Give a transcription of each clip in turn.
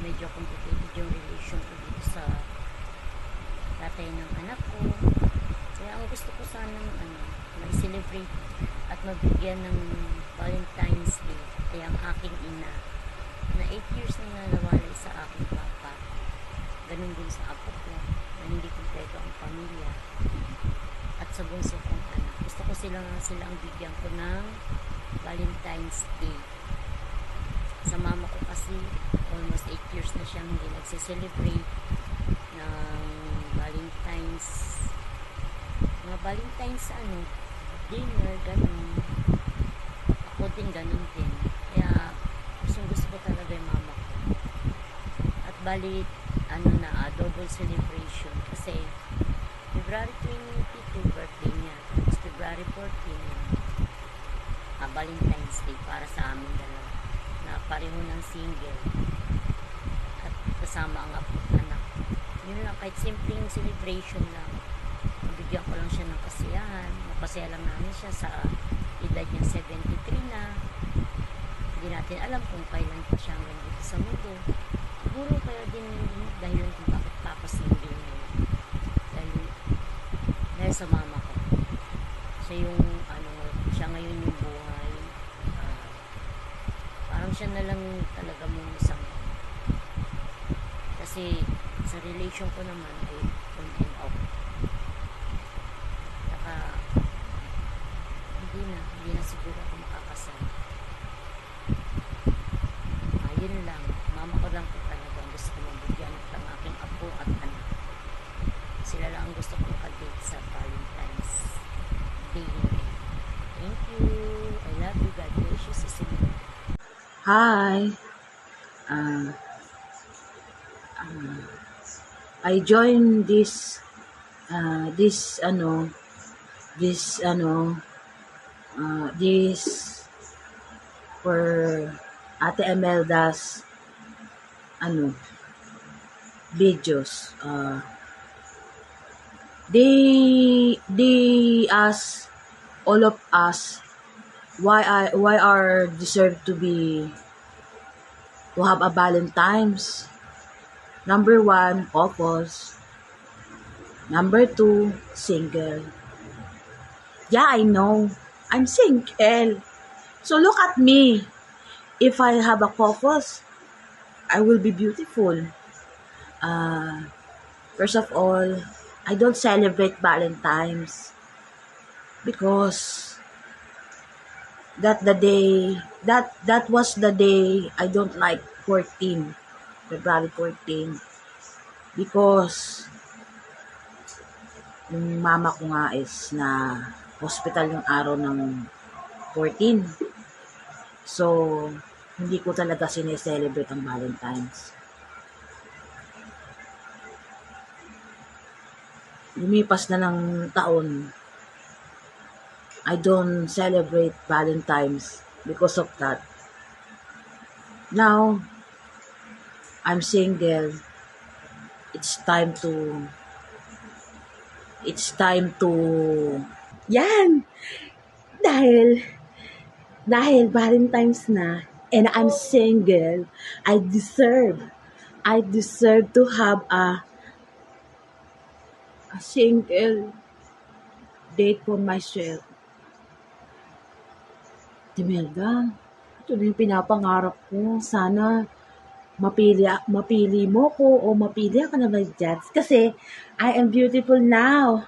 medyo complicated yung relation ko dito sa tatay ng anak ko. Kaya ang gusto ko sanang ma-celebrate at mabigyan ng Valentine's Day ay ang aking ina na 8 years na nawalay sa aking papa. Ganun din sa apo ko na hindi kumpleto ang pamilya at sa bunso kong anak. Gusto ko silang bigyan ko ng Valentine's Day. Sa mama ko kasi almost 8 years na siyang hindi nagsiselebrate ng Valentine's dinner, ganun. Ako din ganun din. Kaya gusto ko talaga yung mama ko. At bali double celebration kasi February 22 birthday niya, tapos February 14 Valentine's Day para sa amin dalawa na pareho ng single at kasama ang anak. Yun lang, kahit simpleng celebration lang, mabigyan ko lang siya ng kasiyahan, mapasaya lang namin siya sa edad niya 73 na. Hindi natin alam kung kailan pa siya hanggang dito sa mundo. Siguro kaya din dahil kung bakit papasingle ngayon, dahil sa mama ko. Siya yung siya ngayon yung buhay. Parang siya na lang talaga mong isang, kasi sa relation ko naman ay on and off. Saka hindi na siguro ako makakasal. Yun lang, mama ko lang po talaga ang gusto ko mabigyan ng aking apo at anak. Sila lang ang gusto ko makadate sa Valentine's Day. Thank you. I love you. God bless you, Cecilia. Hi. I joined this for Ate Emelda's videos. They ask all of us why are deserve to have a Valentine's. Number 1, couples. Number 2, single. Yeah, I know. I'm single. So look at me. If I have a couples, I will be beautiful. First of all, I don't celebrate Valentine's because that was the day I don't like 14, February 14, because yung mama ko nga is na hospital yung araw ng 14. So, hindi ko talaga sineselebrate ang Valentine's. Lumipas na ng taon, I don't celebrate Valentine's because of that. Now, I'm single. It's time to yan! Dahil Valentine's na and I'm single, I deserve to have a single date for myself. Timelda, ito na yung pinapangarap ko. Sana mapili mo ko o mapili ka na dyan. Kasi I am beautiful now.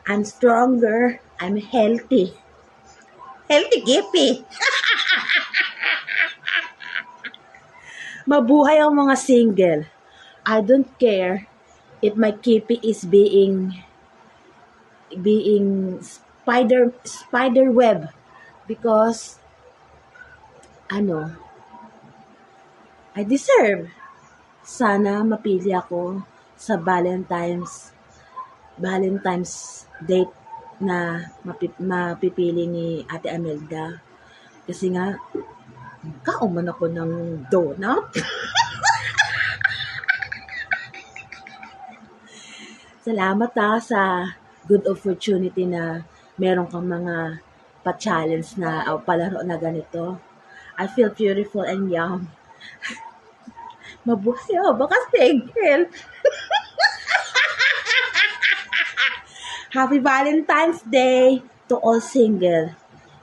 I'm stronger. I'm healthy. Healthy gippy. Mabuhay ang mga single. I don't care if my kipi is being spider web, because I deserve. Sana mapili ako sa Valentine's date na mapipili ni Ate Amelda. Kasi nga, kauman ako ng donut. Salamat sa good opportunity na meron kang mga pa-challenge na palaro na ganito. I feel beautiful and young. Mabuhay baka single. Happy Valentine's Day to all single.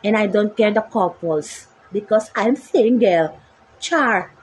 And I don't care the couples because I'm single. Char.